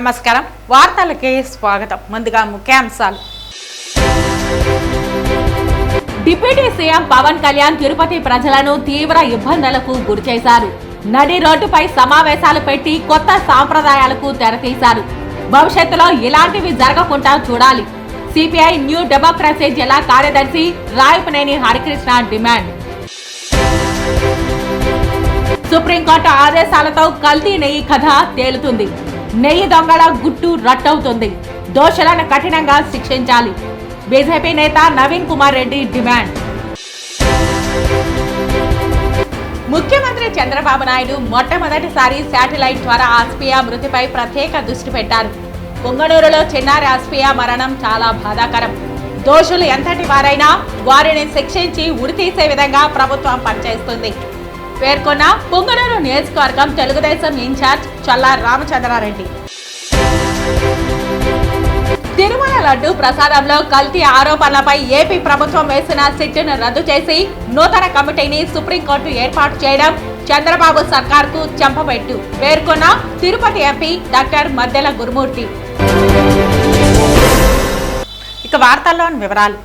నమస్కారం వార్తలకి స్వాగతం. ముందుగా ముఖ్యాంశాలు. డిప్యూటీ సీఎం పవన్ కళ్యాణ్ తిరుపతి ప్రజలను తీవ్ర ఇబ్బందులకు గురిచేశారు. నడి రోడ్డుపై సమావేశాలు పెట్టి కొత్త సాంప్రదాయాలకు తెరతీశారు. భవిష్యత్తులో ఇలాంటివి జరగకుండా చూడాలి. సిపిఐ న్యూ డెమోక్రసీ జిల్లా కార్యదర్శి రాయపనేని హరికృష్ణ డిమాండ్. సుప్రీంకోర్టు ఆదేశాలతో కల్తీ నెయ్యి కథ తేలుతుంది. నెయ్యి దొంగల గుట్టు రట్టవుతుంది. దోషులను కఠినంగా శిక్షించాలి. బీజేపీ నేత నవీన్ కుమార్ రెడ్డి డిమాండ్. ముఖ్యమంత్రి చంద్రబాబు నాయుడు మొట్టమొదటిసారి శాటిలైట్ ద్వారా ఆస్పియా మృతిపై ప్రత్యేక దృష్టి పెట్టారు. పొంగనూరులో చిన్నారి ఆస్పియా మరణం చాలా బాధాకరం. దోషులు ఎంతటి వారైనా వారిని శిక్షించి ఉరితీసే విధంగా ప్రభుత్వం పనిచేస్తుంది పేర్కొన్న పొంగనూరు నియోజకవర్గం తెలుగుదేశం ఇన్ఛార్జ్ చల్లా రామచంద్రారెడ్డి. తిరుమల లడ్డు ప్రసాదంలో కల్తీ ఆరోపణలపై ఏపీ ప్రభుత్వం వేసిన సిట్టును రద్దు చేసి నూతన కమిటీని సుప్రీంకోర్టు ఏర్పాటు చేయడం చంద్రబాబు సర్కార్కు చెంపపెట్టు పేర్కొన్న తిరుపతి ఎంపీ డాక్టర్ మద్దెల గురుమూర్తి. ఇక వార్తల్లోని వివరాలు.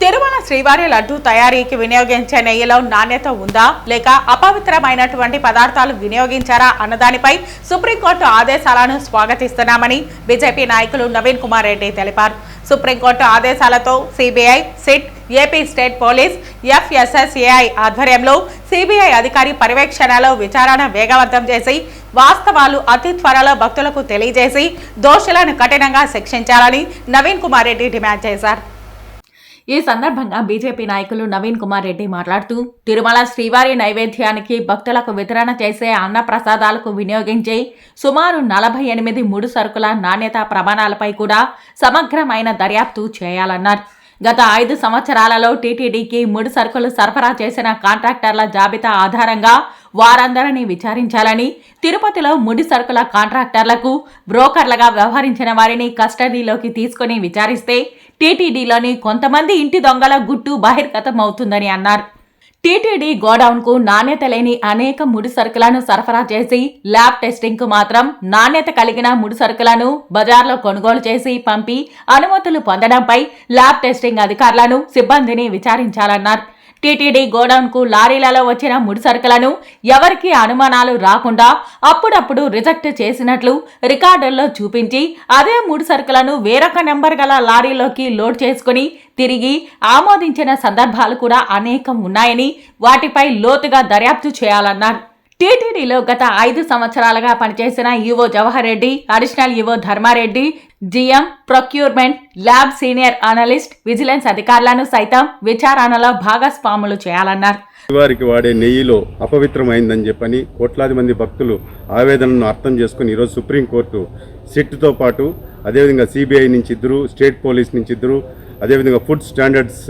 తిరుమల శ్రీవారి లడ్డు తయారీకి వినియోగించే నెయ్యిలో నాణ్యత ఉందా లేక అపవిత్రమైనటువంటి పదార్థాలు వినియోగించారా అన్నదానిపై సుప్రీంకోర్టు ఆదేశాలను స్వాగతిస్తున్నామని బీజేపీ నాయకులు నవీన్ కుమార్ రెడ్డి తెలిపారు. సుప్రీంకోర్టు ఆదేశాలతో CBI, SIT, AP state police, FSSAI ఆధ్వర్యంలో సిబిఐ అధికారి పర్యవేక్షణలో విచారణ వేగవంతం చేసి వాస్తవాలు అతి త్వరలో భక్తులకు తెలియజేసి దోషులను కఠినంగా శిక్షించాలని నవీన్ కుమార్ రెడ్డి డిమాండ్ చేశారు. ఈ సందర్భంగా బీజేపీ నాయకులు నవీన్ కుమార్ రెడ్డి మాట్లాడుతూ తిరుమల శ్రీవారి నైవేద్యానికి భక్తులకు వితరణ చేసే అన్న ప్రసాదాలకు వినియోగించే సుమారు 48 ముడి సరుకుల నాణ్యత ప్రమాణాలపై కూడా సమగ్రమైన దర్యాప్తు చేయాలన్నారు. గత 5 సంవత్సరాలలో టీటీడీకి ముడి సరుకులు సరఫరా చేసిన కాంట్రాక్టర్ల జాబితా ఆధారంగా వారందరినీ విచారించాలని, తిరుపతిలో ముడి సరుకుల కాంట్రాక్టర్లకు బ్రోకర్లుగా వ్యవహరించిన వారిని కస్టడీలోకి తీసుకుని విచారిస్తే టీటీడీలోని కొంతమంది ఇంటి దొంగల గుట్టు బహిర్గతమవుతుందని అన్నారు. టీటీడీ గోడౌన్కు నాణ్యత లేని అనేక ముడి సరుకులను సరఫరా చేసి ల్యాబ్ టెస్టింగ్కు మాత్రం నాణ్యత కలిగిన ముడి సరుకులను బజార్లో కొనుగోలు చేసి పంపి అనుమతులు పొందడంపై ల్యాబ్ టెస్టింగ్ అధికారులను, సిబ్బందిని విచారించాలన్నారు. టీటీడీ గోడౌన్కు లారీలలో వచ్చిన ముడి సరుకులను ఎవరికీ అనుమానాలు రాకుండా అప్పుడప్పుడు రిజెక్ట్ చేసినట్లు రికార్డుల్లో చూపించి అదే ముడి సరుకులను వేరొక నెంబర్ గల లారీలోకి లోడ్ చేసుకుని తిరిగి ఆమోదించిన సందర్భాలు కూడా అనేకం ఉన్నాయని వాటిపై లోతుగా దర్యాప్తు చేయాలన్నారు. టీటీడీలో గత 5 సంవత్సరాలుగా పనిచేసిన EO Jawahar Reddy, additional EO Dharma Reddy, GM, procurement, lab senior analyst, vigilance అధికారులను సైతం విచారణలో భాగస్వాములు చేయాలన్నారు. వారికి వాడే నెయ్యిలో అపవిత్రమైందని చెప్పని కోట్లాది మంది భక్తులు ఆవేదనను అర్థం చేసుకుని ఈరోజు సుప్రీంకోర్టు సిట్తో పాటు అదేవిధంగా సిబిఐ నుంచి 2, స్టేట్ పోలీస్ నుంచి 2, అదేవిధంగా ఫుడ్ స్టాండర్డ్స్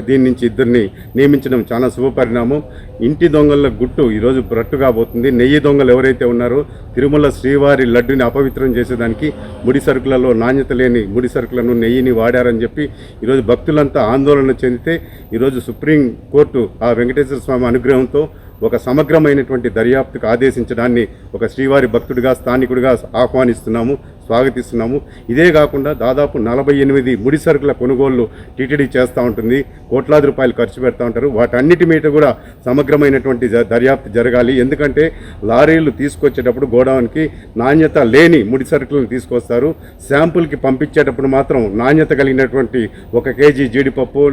దీని నుంచి 2 నియమించడం చాలా శుభపరిణామం. ఇంటి దొంగల గుట్టు ఈరోజు రట్టుగా పోతుంది. నెయ్యి దొంగలు ఎవరైతే ఉన్నారో తిరుమల శ్రీవారి లడ్డుని అపవిత్రం చేసేదానికి ముడి సరుకులలో నాణ్యత లేని ముడి సరుకులను, నెయ్యిని వాడారని చెప్పి ఈరోజు భక్తులంతా ఆందోళన చెందితే ఈరోజు సుప్రీంకోర్టు ఆ వెంకటేశ్వర స్వామి అనుగ్రహంతో ఒక సమగ్రమైనటువంటి దర్యాప్తుకు ఆదేశించడాన్ని ఒక శ్రీవారి భక్తుడిగా, స్థానికుడిగా ఆహ్వానిస్తున్నాము, స్వాగతిస్తున్నాము. ఇదే కాకుండా దాదాపు 48 ముడి సరుకుల కొనుగోళ్లు టీటీడీ చేస్తూ ఉంటుంది. కోట్లాది రూపాయలు ఖర్చు పెడతా ఉంటారు. వాటన్నిటి మీద కూడా సమగ్రమైనటువంటి దర్యాప్తు జరగాలి. ఎందుకంటే లారీలు తీసుకొచ్చేటప్పుడు గోడౌన్కి నాణ్యత లేని ముడి సరుకులను తీసుకొస్తారు. శాంపుల్కి పంపించేటప్పుడు మాత్రం నాణ్యత కలిగినటువంటి 1 కేజీ జీడిపప్పు,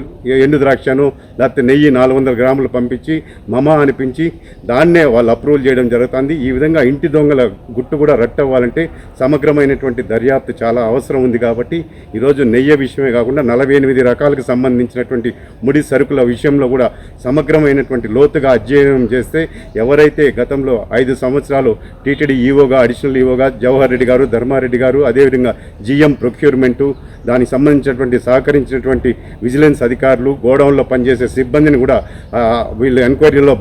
ఎండు ద్రాక్షను, లేకపోతే నెయ్యి 400 గ్రాములు పంపించి మమా అనిపించి దాన్నే వాళ్ళు అప్రూవల్ చేయడం జరుగుతుంది. ఈ విధంగా ఇంటి దొంగల గుట్టు కూడా రట్టవ్వాలంటే సమగ్రమైనటువంటి దర్యాప్తు చాలా అవసరం ఉంది. కాబట్టి ఈరోజు నెయ్యి విషయమే కాకుండా 48 రకాలకు సంబంధించినటువంటి ముడి సరుకుల విషయంలో కూడా సమగ్రమైనటువంటి లోతుగా అధ్యయనం చేస్తే ఎవరైతే గతంలో 5 సంవత్సరాలు టీటీడీ ఈవోగా, అడిషనల్ ఈవోగా జవహర్ రెడ్డి గారు, ధర్మారెడ్డి గారు, అదేవిధంగా జిఎం ప్రొక్యూర్మెంటు, దానికి సంబంధించినటువంటి సహకరించినటువంటి విజిలెన్స్ అధికారులు, గోడౌన్లో పనిచేసే సిబ్బందిని కూడా వీళ్ళు ఎంక్వైరీలో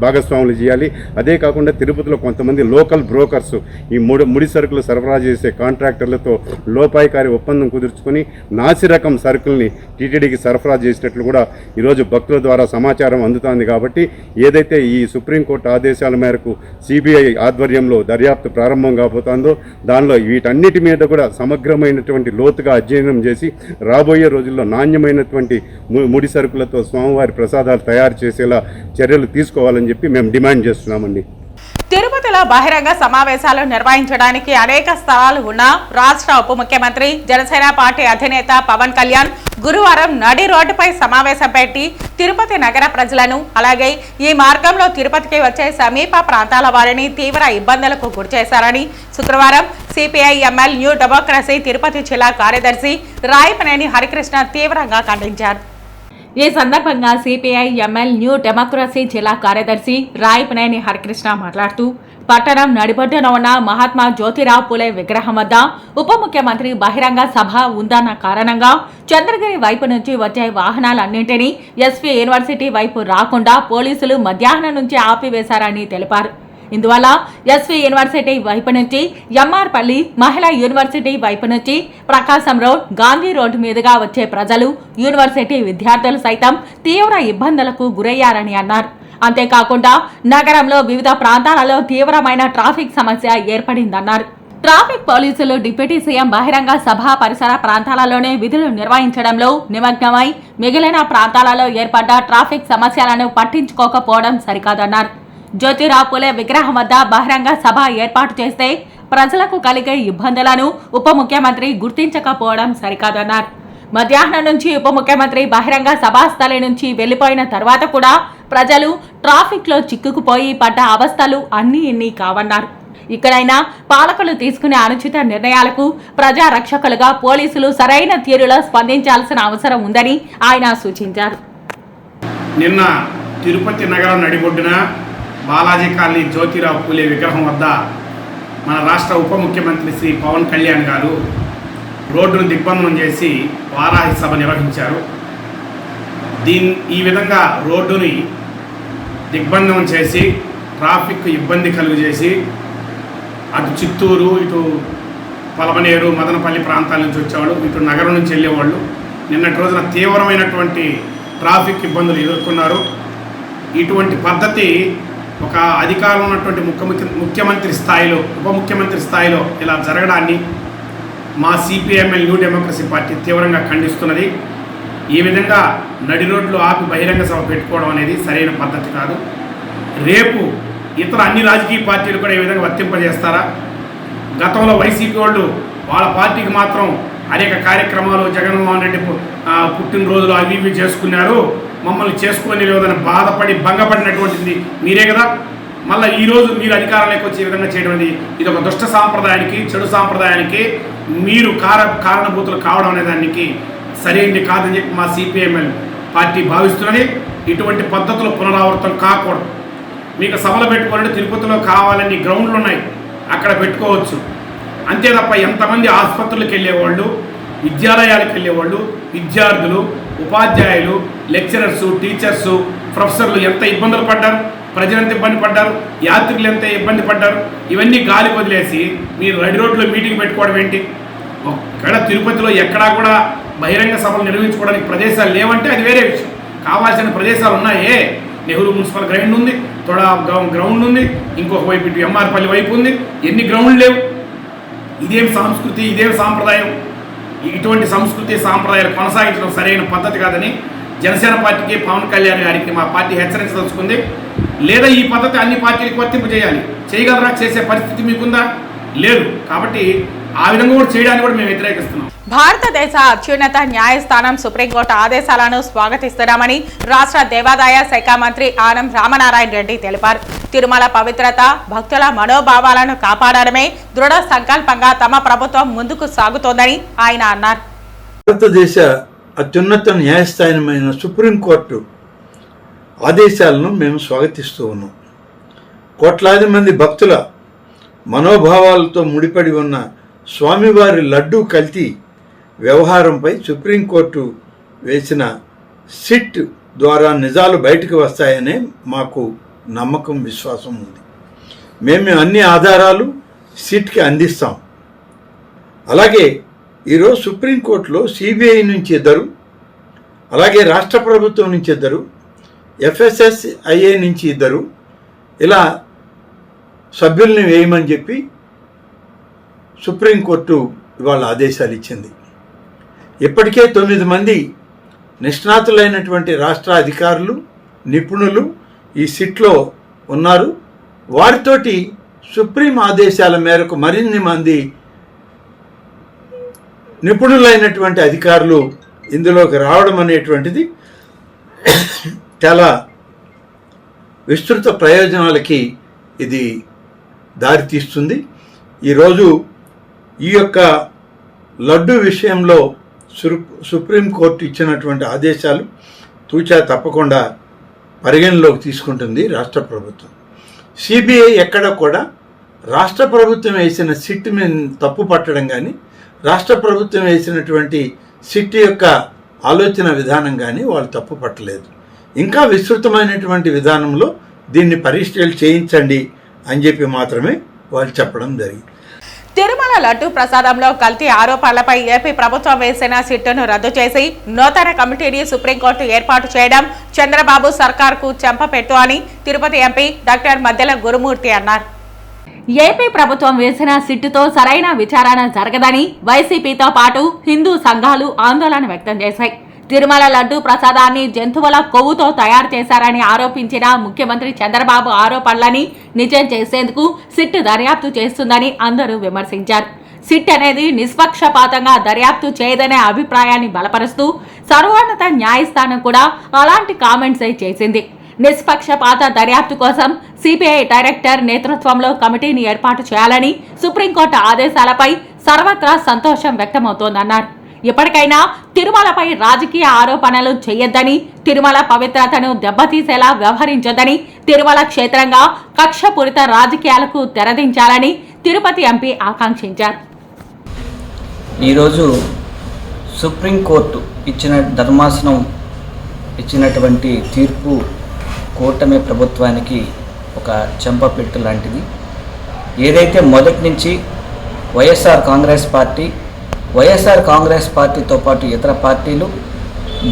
భాగస్వాములు చేయాలి. అదే కాకుండా తిరుపతిలో కొంతమంది లోకల్ బ్రోకర్స్ ఈ ముడి సరుకులు సరఫరా చేసే చేసే కాంట్రాక్టర్లతో లోపాయికారి ఒప్పందం కుదుర్చుకొని నాసిరకం సరుకుల్ని టీటీడీకి సరఫరా చేసినట్లు కూడా ఈరోజు భక్తుల ద్వారా సమాచారం అందుతోంది. కాబట్టి ఏదైతే ఈ సుప్రీంకోర్టు ఆదేశాల మేరకు సిబిఐ ఆధ్వర్యంలో దర్యాప్తు ప్రారంభం కాబోతోందో దానిలో వీటన్నిటి మీద కూడా సమగ్రమైనటువంటి లోతుగా అధ్యయనం చేసి రాబోయే రోజుల్లో నాణ్యమైనటువంటి ముడి సరుకులతో స్వామివారి ప్రసాదాలు తయారు చేసేలా చర్యలు తీసుకోవాలని చెప్పి మేము డిమాండ్ చేస్తున్నామండి. తిరుపతిలో బహిరంగ సమావేశాలు నిర్వహించడానికి అనేక స్థలాలు ఉన్న రాష్ట్ర ఉప ముఖ్యమంత్రి జనసేన పార్టీ అధినేత పవన్ కళ్యాణ్ గురువారం నడి రోడ్డుపై సమావేశం పెట్టి తిరుపతి నగర ప్రజలను అలాగే ఈ మార్గంలో తిరుపతికి వచ్చే సమీప ప్రాంతాల వారిని తీవ్ర ఇబ్బందులకు గురిచేశారని శుక్రవారం CPI ML new democracy Tirupati జిల్లా కార్యదర్శి రాయపనేని హరికృష్ణ తీవ్రంగా ఖండించారు. ఈ సందర్భంగా సిపిఐ ఎంఎల్ న్యూ డెమోక్రసీ జిల్లా కార్యదర్శి రాయపనేని హరికృష్ణ మాట్లాడుతూ పట్టణం నడిబొడ్డున ఉన్న మహాత్మా జ్యోతిరావు పూలే విగ్రహం వద్ద ఉప ముఖ్యమంత్రి బహిరంగ సభ ఉందన్న కారణంగా చంద్రగిరి వైపు నుంచి వచ్చే వాహనాలన్నింటినీ ఎస్వి యూనివర్సిటీ వైపు రాకుండా పోలీసులు మధ్యాహ్నం నుంచి ఆపివేశారని తెలిపారు. ఇందువల్ల ఎస్వి యూనివర్సిటీ వైపు నుంచి ఎంఆర్పల్లి, మహిళా యూనివర్సిటీ వైపు నుంచి ప్రకాశం రోడ్, గాంధీ రోడ్డు మీదుగా వచ్చే ప్రజలు, యూనివర్సిటీ విద్యార్థులు సైతం తీవ్ర ఇబ్బందులకు గురయ్యారని అన్నారు. అంతేకాకుండా నగరంలో వివిధ ప్రాంతాలలో తీవ్రమైన ట్రాఫిక్ సమస్య ఏర్పడిందన్నారు. ట్రాఫిక్ పోలీసులు డిప్యూటీ సీఎం బహిరంగ సభ పరిసర ప్రాంతాలలోనే విధులు నిర్వహించడంలో నిమగ్నమై మిగిలిన ప్రాంతాలలో ఏర్పడ్డ ట్రాఫిక్ సమస్యలను పట్టించుకోకపోవడం సరికాదన్నారు. జ్యోతిరావు పూలే విగ్రహం వద్ద బహిరంగ సభ ఏర్పాటు చేస్తే ప్రజలకు కలిగే ఇబ్బందులను ఉప ముఖ్యమంత్రి గుర్తించకపోవడం సరికాదన్నారు. మధ్యాహ్నం నుంచి ఉప ముఖ్యమంత్రి బహిరంగ సభాస్థలి నుంచి వెళ్లిపోయిన తర్వాత కూడా ప్రజలు ట్రాఫిక్లో చిక్కుకుపోయి పడ్డ అవస్థలు అన్నీ ఇన్ని కావన్నారు. ఇక్కడైనా పాలకులు తీసుకునే అనుచిత నిర్ణయాలకు ప్రజా రక్షకులుగా పోలీసులు సరైన తీరులో స్పందించాల్సిన అవసరం ఉందని ఆయన సూచించారు. నిన్న తిరుపతి నగరం నడిబొడ్డున బాలాజీ కాలనీ జ్యోతిరావు పూలే విగ్రహం వద్ద మన రాష్ట్ర ఉప ముఖ్యమంత్రి శ్రీ పవన్ కళ్యాణ్ గారు రోడ్డును దిగ్బంధనం చేసి వారాహి సభ నిర్వహించారు. ఈ విధంగా రోడ్డుని దిగ్బంధనం చేసి ట్రాఫిక్ ఇబ్బంది కలుగజేసి అటు చిత్తూరు, ఇటు పలమనేరు, మదనపల్లి ప్రాంతాల నుంచి వచ్చేవాళ్ళు, ఇటు నగరం నుంచి వెళ్ళేవాళ్ళు నిన్నటి రోజున తీవ్రమైనటువంటి ట్రాఫిక్ ఇబ్బందులు ఎదుర్కొన్నారు. ఇటువంటి పద్ధతి ఒక అధికారంలో ఉన్నటువంటి ముఖ్యమంత్రి స్థాయిలో, ఉప ముఖ్యమంత్రి స్థాయిలో ఇలా జరగడాన్ని మా సిపిఎంఎల్ న్యూ డెమోక్రసీ పార్టీ తీవ్రంగా ఖండిస్తున్నది. ఈ విధంగా నడి రోడ్లు ఆపి బహిరంగ సభ పెట్టుకోవడం అనేది సరైన పద్ధతి కాదు. రేపు ఇతర అన్ని రాజకీయ పార్టీలు కూడా ఈ విధంగా వర్తింపజేస్తారా? గతంలో వైసీపీ వాళ్ళు వాళ్ళ పార్టీకి మాత్రం అనేక కార్యక్రమాలు, జగన్మోహన్ రెడ్డి పుట్టినరోజులు అవి ఇవి చేసుకున్నారు, మమ్మల్ని చేసుకుని లేదని బాధపడి భంగపడినటువంటిది మీరే కదా. మళ్ళీ ఈరోజు మీరు అధికారంలోకి వచ్చే విధంగా చేయడం అనేది ఇది ఒక దుష్ట సాంప్రదాయానికి, చెడు సాంప్రదాయానికి మీరు కారణభూతులు కావడం అనే దానికి సరైనది కాదని చెప్పి మా సిపిఎంఎల్ పార్టీ భావిస్తున్నది. ఇటువంటి పద్ధతులు పునరావృతం కాకూడదు. మీకు సభలు పెట్టుకోవాలంటే తిరుపతిలో కావాలని గ్రౌండ్లు ఉన్నాయి, అక్కడ పెట్టుకోవచ్చు. అంతే తప్ప ఎంతమంది ఆసుపత్రులకు వెళ్ళేవాళ్ళు, విద్యాలయాలకు వెళ్ళేవాళ్ళు, విద్యార్థులు, ఉపాధ్యాయులు, లెక్చరర్సు, టీచర్సు, ప్రొఫెసర్లు ఎంత ఇబ్బందులు పడ్డారు, ప్రజలు ఎంత ఇబ్బంది పడ్డారు, యాత్రికులు ఎంత ఇబ్బంది పడ్డారు. ఇవన్నీ గాలి వదిలేసి మీరు నడి రోడ్లో మీటింగ్ పెట్టుకోవడం ఏంటి? ఒకవేళ తిరుపతిలో ఎక్కడా కూడా బహిరంగ సభలు నిర్వహించుకోవడానికి ప్రదేశాలు లేవంటే అది వేరే విషయం. కావాల్సిన ప్రదేశాలు ఉన్నాయే. నెహ్రూ మున్సిపల్ గ్రౌండ్ ఉంది, తొడా గ్రౌండ్ ఉంది, ఇంకొక వైపు ఇటు ఎంఆర్పల్లి వైపు ఉంది. ఎన్ని గ్రౌండ్లు లేవు? ఇదేం సంస్కృతి, ఇదేం సాంప్రదాయం? ఇటువంటి సంస్కృతి సాంప్రదాయాలు కొనసాగించడం సరైన పద్ధతి కాదని జనసేన పార్టీకి, పవన్ కళ్యాణ్ గారికి మా పార్టీ హెచ్చరించదలుచుకుంది. లేదా ఈ పద్ధతి అన్ని పార్టీలకు వర్తింపజేయాలి. చేయగలరా? చేసే పరిస్థితి మీకుందా? లేదు. కాబట్టి ఆ విధంగా కూడా చేయడానికి కూడా మేము వ్యతిరేకిస్తున్నాం. భారతదేశ అత్యున్నత న్యాయస్థానం సుప్రీంకోర్టు ఆదేశాలను స్వాగతిస్తున్నామని రాష్ట్ర దేవాదాయ శాఖ మంత్రి ఆనం రామనారాయణ రెడ్డి తెలిపారు. తిరుమల పవిత్రత, భక్తుల మనోభావాలను కాపాడడమే దృఢ సంకల్పంగా తమ ప్రభుత్వం ముందుకు సాగుతోందని ఆయన అన్నారు. భారతదేశ అత్యున్నత న్యాయస్థానమైన సుప్రీంకోర్టు ఆదేశాలను మేము స్వాగతిస్తూ ఉన్నాం. కోట్లాది మంది భక్తుల మనోభావాలతో ముడిపడి ఉన్న స్వామివారి లడ్డూ కల్తీ వ్యవహారంపై సుప్రీంకోర్టు వేసిన సిట్ ద్వారా నిజాలు బయటకు వస్తాయనే మాకు నమ్మకం, విశ్వాసం ఉంది. మేము అన్ని ఆధారాలు సిట్కి అందిస్తాం. అలాగే ఈరోజు సుప్రీంకోర్టులో సిబిఐ నుంచి ఇద్దరు, అలాగే రాష్ట్ర ప్రభుత్వం నుంచి ఇద్దరు, FSSIA నుంచి ఇద్దరు ఇలా సభ్యుల్ని వేయమని చెప్పి సుప్రీంకోర్టు ఇవాళ ఆదేశాలు ఇచ్చింది. ఇప్పటికే 9 మంది నిష్ణాతులైనటువంటి రాష్ట్ర అధికారులు, నిపుణులు ఈ సిట్లో ఉన్నారు. వారితోటి సుప్రీం ఆదేశాల మేరకు మరిన్ని మంది నిపుణులైనటువంటి అధికారులు ఇందులోకి రావడం అనేటువంటిది చాలా విస్తృత ప్రయోజనాలకి ఇది దారితీస్తుంది. ఈరోజు ఈ యొక్క లడ్డు విషయంలో సుప్రీంకోర్టు ఇచ్చినటువంటి ఆదేశాలు తూచా తప్పకుండా పరిగణలోకి తీసుకుంటుంది రాష్ట్ర ప్రభుత్వం. సిబిఐ ఎక్కడ కూడా రాష్ట్ర ప్రభుత్వం వేసిన సిట్ మీద తప్పు పట్టడం కానీ, రాష్ట్ర ప్రభుత్వం వేసినటువంటి సిట్ యొక్క ఆలోచన విధానం కానీ వాళ్ళు తప్పు పట్టలేదు. ఇంకా విస్తృతమైనటువంటి విధానంలో దీన్ని పరిశీలన చేయించండి అని చెప్పి మాత్రమే వాళ్ళు చెప్పడం జరిగింది. తిరుమల లడ్డు ప్రసాదంలో కల్తీ ఆరోపణలపై ఏపీ ప్రభుత్వం వేసిన సిట్టును రద్దు చేసి నూతన కమిటీని సుప్రీంకోర్టు ఏర్పాటు చేయడం చంద్రబాబు సర్కార్కు చెంపపెట్టు అని తిరుపతి ఎంపీ డాక్టర్ మద్దెల గురుమూర్తి అన్నారు. ఏపీ ప్రభుత్వం వేసిన సిట్టుతో సరైన విచారణ జరగదని వైసీపీతో పాటు హిందూ సంఘాలు ఆందోళన వ్యక్తం చేశాయి. తిరుమల లడ్డు ప్రసాదాన్ని జంతువుల కొవ్వుతో తయారు చేశారని ఆరోపించిన ముఖ్యమంత్రి చంద్రబాబు ఆరోపణలని నిజం చేసేందుకు సిట్ దర్యాప్తు చేస్తుందని అందరూ విమర్శించారు. సిట్ అనేది నిష్పక్షపాతంగా దర్యాప్తు చేయదనే అభిప్రాయాన్ని బలపరుస్తూ సర్వోన్నత న్యాయస్థానం కూడా అలాంటి కామెంట్సే చేసింది. నిష్పక్షపాత దర్యాప్తు కోసం సిబిఐ డైరెక్టర్ నేతృత్వంలో కమిటీని ఏర్పాటు చేయాలని సుప్రీంకోర్టు ఆదేశాలపై సర్వత్రా సంతోషం వ్యక్తమవుతోందన్నారు. ఇప్పటికైనా తిరుమలపై రాజకీయ ఆరోపణలు చేయొద్దని, తిరుమల పవిత్రతను దెబ్బతీసేలా వ్యవహరించొద్దని, తిరుమల క్షేత్రంగా కక్షపూరిత రాజకీయాలకు తెరదించాలని తిరుపతి ఎంపీ ఆకాంక్షించారు. ఈరోజు సుప్రీంకోర్టు ధర్మాసనం ఇచ్చినటువంటి తీర్పు కూటమి ప్రభుత్వానికి ఒక చెంపపెట్టు లాంటిది. ఏదైతే మొదటి నుంచి వైఎస్ఆర్ కాంగ్రెస్ పార్టీతో పాటు ఇతర పార్టీలు,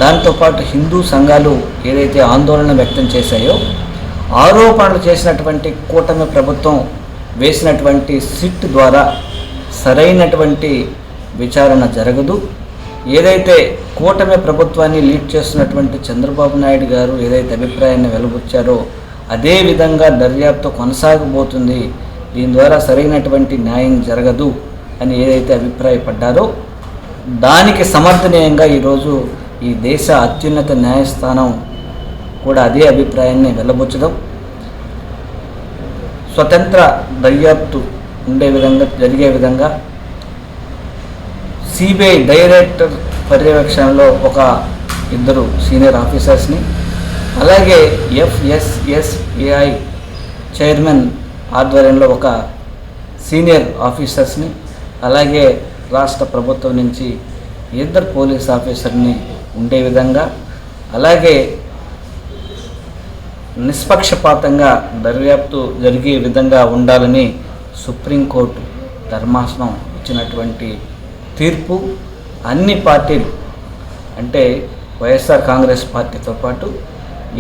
దాంతోపాటు హిందూ సంఘాలు ఏదైతే ఆందోళన వ్యక్తం చేశాయో, ఆరోపణలు చేసినటువంటి కూటమి ప్రభుత్వం వేసినటువంటి సిట్ ద్వారా సరైనటువంటి విచారణ జరగదు. ఏదైతే కూటమి ప్రభుత్వాన్ని లీడ్ చేస్తున్నటువంటి చంద్రబాబు నాయుడు గారు ఏదైతే అభిప్రాయాన్ని వెలువచ్చారో అదే విధంగా దర్యాప్తు కొనసాగబోతుంది, దీని ద్వారా సరైనటువంటి న్యాయం జరగదు అని ఏదైతే అభిప్రాయపడ్డారో దానికి సమర్థనీయంగా ఈరోజు ఈ దేశ అత్యున్నత న్యాయస్థానం కూడా అదే అభిప్రాయాన్ని వెల్లబుచ్చడం, స్వతంత్ర దర్యాప్తు జరిగే విధంగా సిబిఐ డైరెక్టర్ పర్యవేక్షణలో ఒక 2 సీనియర్ ఆఫీసర్స్ని, అలాగే FSSAI చైర్మన్ ఆధ్వర్యంలో ఒక సీనియర్ ఆఫీసర్స్ని, అలాగే రాష్ట్ర ప్రభుత్వం నుంచి 2 పోలీస్ ఆఫీసర్ని ఉండే విధంగా, అలాగే నిష్పక్షపాతంగా దర్యాప్తు జరిగే విధంగా ఉండాలని సుప్రీంకోర్టు ధర్మాసనం ఇచ్చినటువంటి తీర్పు అన్ని పార్టీలు అంటే వైఎస్ఆర్ కాంగ్రెస్ పార్టీతో పాటు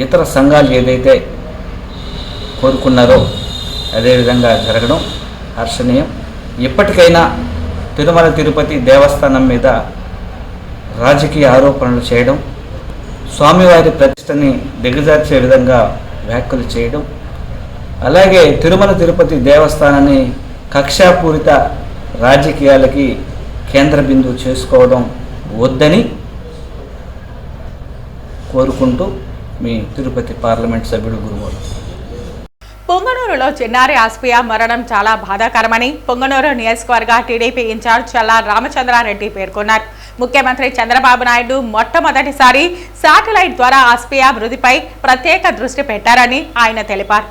ఇతర సంఘాలు ఏదైతే కోరుకున్నారో అదేవిధంగా జరగడం హర్షణీయం. ఇప్పటికైనా తిరుమల తిరుపతి దేవస్థానం మీద రాజకీయ ఆరోపణలు చేయడం, స్వామివారి ప్రతిష్టని దిగజార్చే విధంగా వ్యాఖ్యలు చేయడం, అలాగే తిరుమల తిరుపతి దేవస్థానాన్ని కక్షాపూరిత రాజకీయాలకి కేంద్ర బిందువు చేసుకోవడం వద్దని కోరుకుంటూ మీ తిరుపతి పార్లమెంట్ సభ్యుడు గురువారు. పొంగనూరులో చిన్నారి ఆస్పియా మరణం చాలా బాధాకరమని పొంగనూరు నియోజకవర్గ టీడీపీ ఇన్ఛార్జ్ చల్లా రామచంద్రారెడ్డి పేర్కొన్నారు. ముఖ్యమంత్రి చంద్రబాబు నాయుడు మొట్టమొదటిసారి శాటిలైట్ ద్వారా ఆస్పియా మృతిపై ప్రత్యేక దృష్టి పెట్టారని ఆయన తెలిపారు.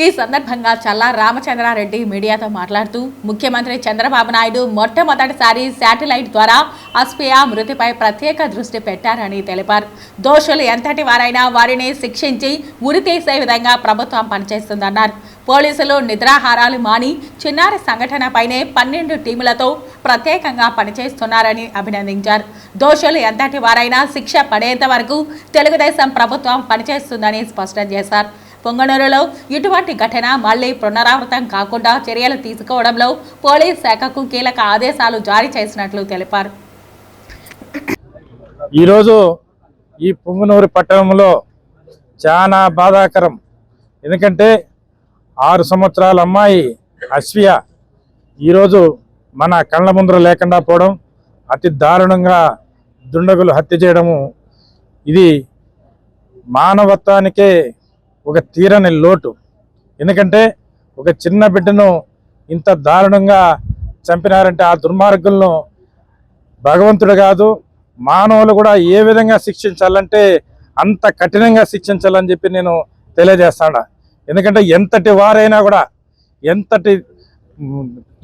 ఈ సందర్భంగా చల్లా రామచంద్రారెడ్డి మీడియాతో మాట్లాడుతూ ముఖ్యమంత్రి చంద్రబాబు నాయుడు మొట్టమొదటిసారి శాటిలైట్ ద్వారా అస్పియా మృతిపై ప్రత్యేక దృష్టి పెట్టారని తెలిపారు. దోషులు ఎంతటి వారైనా వారిని శిక్షించి ఉరితీసే విధంగా ప్రభుత్వం పనిచేస్తుందన్నారు. పోలీసులు నిద్రాహారాలు మాని చిన్నారి సంఘటనపైనే 12 టీములతో ప్రత్యేకంగా పనిచేస్తున్నారని అభినందించారు. దోషులు ఎంతటి వారైనా శిక్ష పడేంత వరకు తెలుగుదేశం ప్రభుత్వం పనిచేస్తుందని స్పష్టం చేశారు. పొంగనూరులో ఇటువంటి ఘటన మళ్లీ పునరావృతం కాకుండా చర్యలు తీసుకోవడంలో పోలీస్ శాఖకు కీలక ఆదేశాలు జారీ చేసినట్లు తెలిపారు. ఈరోజు ఈ పొంగనూరు పట్టణంలో చాలా బాధాకరం. ఎందుకంటే 6 సంవత్సరాల అమ్మాయి అశ్వియ ఈరోజు మన కళ్ళ ముందర లేకుండా పోవడం, అతి దారుణంగా దుండగులు హత్య చేయడము, ఇది మానవత్వానికే ఒక తీరని లోటు. ఎందుకంటే ఒక చిన్న బిడ్డను ఇంత దారుణంగా చంపినారంటే ఆ దుర్మార్గులను భగవంతుడు కాదు మానవులు కూడా ఏ విధంగా శిక్షించాలంటే అంత కఠినంగా శిక్షించాలని చెప్పి నేను తెలియజేస్తాను. ఎందుకంటే ఎంతటి వారైనా కూడా, ఎంతటి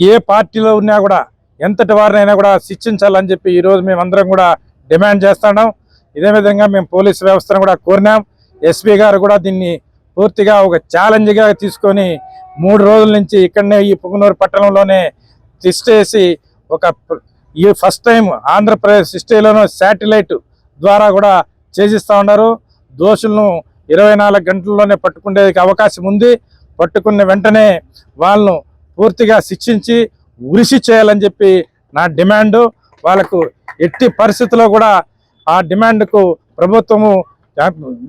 ఏ పార్టీలో ఉన్నా కూడా, ఎంతటి వారినైనా కూడా శిక్షించాలని చెప్పి ఈరోజు మేమందరం కూడా డిమాండ్ చేస్తున్నాం. ఇదే విధంగా మేము పోలీసు వ్యవస్థను కూడా కోరినాం. ఎస్పీ గారు కూడా దీన్ని పూర్తిగా ఒక ఛాలెంజ్గా తీసుకొని 3 రోజుల నుంచి ఇక్కడనే ఈ పొంగనూరు పట్టణంలోనే చేసి ఈ ఫస్ట్ టైం ఆంధ్రప్రదేశ్ హిస్టరీలోనూ శాటిలైట్ ద్వారా కూడా చేసిస్తూ ఉన్నారు. దోషులను 24 గంటల్లోనే పట్టుకునే అవకాశం ఉంది. పట్టుకున్న వెంటనే వాళ్ళను పూర్తిగా శిక్షించి ఉరిసి చేయాలని చెప్పి నా డిమాండు. వాళ్ళకు ఎట్టి పరిస్థితుల్లో కూడా ఆ డిమాండ్కు ప్రభుత్వము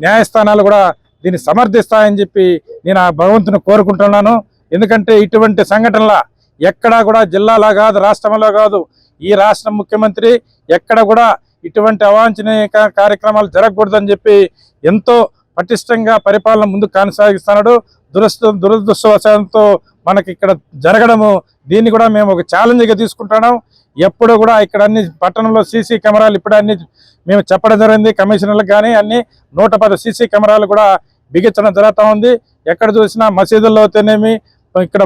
న్యాయస్థానాలు కూడా దీన్ని సమర్థిస్తాయని చెప్పి నేను ఆ భగవంతుని కోరుకుంటున్నాను. ఎందుకంటే ఇటువంటి సంఘటనల ఎక్కడా కూడా జిల్లాలో కాదు, రాష్ట్రంలో కాదు, ఈ రాష్ట్ర ముఖ్యమంత్రి ఎక్కడ కూడా ఇటువంటి అవాంఛనీయ కార్యక్రమాలు జరగకూడదని చెప్పి ఎంతో పటిష్టంగా పరిపాలన ముందుకు కొనసాగిస్తున్నాడు. దురదృష్టవశాలతో మనకి ఇక్కడ జరగడము, దీన్ని కూడా మేము ఒక ఛాలెంజ్గా తీసుకుంటున్నాం. ఎప్పుడు కూడా ఇక్కడ అన్ని పట్టణంలో సీసీ కెమెరాలు ఇప్పుడు అన్ని మేము చెప్పడం జరిగింది. కమిషనర్లకు కానీ అన్ని 110 సీసీ కెమెరాలు కూడా బిగించడం జరుగుతూ ఉంది. ఎక్కడ చూసినా మసీదుల్లో అయితేనేమి, ఇక్కడ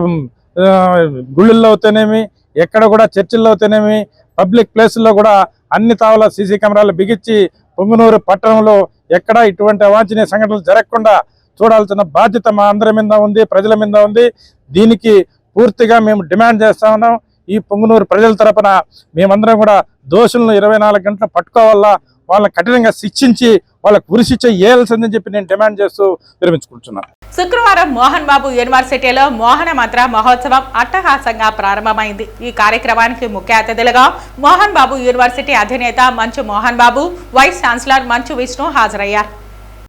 గుళ్ళల్లో అయితేనేమి, ఎక్కడ కూడా చర్చిల్లో అయితేనేమి, పబ్లిక్ ప్లేసుల్లో కూడా అన్ని తావుల సీసీ కెమెరాలు బిగించి పొంగనూరు పట్టణంలో ఎక్కడ ఇటువంటి అవాంఛనీయ సంఘటనలు జరగకుండా చూడాల్సిన బాధ్యత మా అందరి మీద ఉంది, ప్రజల మీద ఉంది. దీనికి పూర్తిగా మేము డిమాండ్ చేస్తా ఉన్నాం. ఈ పొంగనూరు ప్రజల తరపున మేమందరం కూడా దోషులను 24 గంటలు పట్టుకోవాలా, వాళ్ళని కఠినంగా శిక్షించి వాళ్ళకు ఉరిశిక్ష వేయాల్సిందని చెప్పి నేను డిమాండ్ చేస్తూ విరమించుకుంటున్నాను. శుక్రవారం మోహన్ బాబు యూనివర్సిటీలో మోహన మంత్ర మహోత్సవం అట్టహాసంగా ప్రారంభమైంది. ఈ కార్యక్రమానికి ముఖ్య అతిథులుగా మోహన్ బాబు యూనివర్సిటీ అధినేత మంచు మోహన్ బాబు, వైస్ ఛాన్సలర్ మంచు విష్ణు హాజరయ్యారు.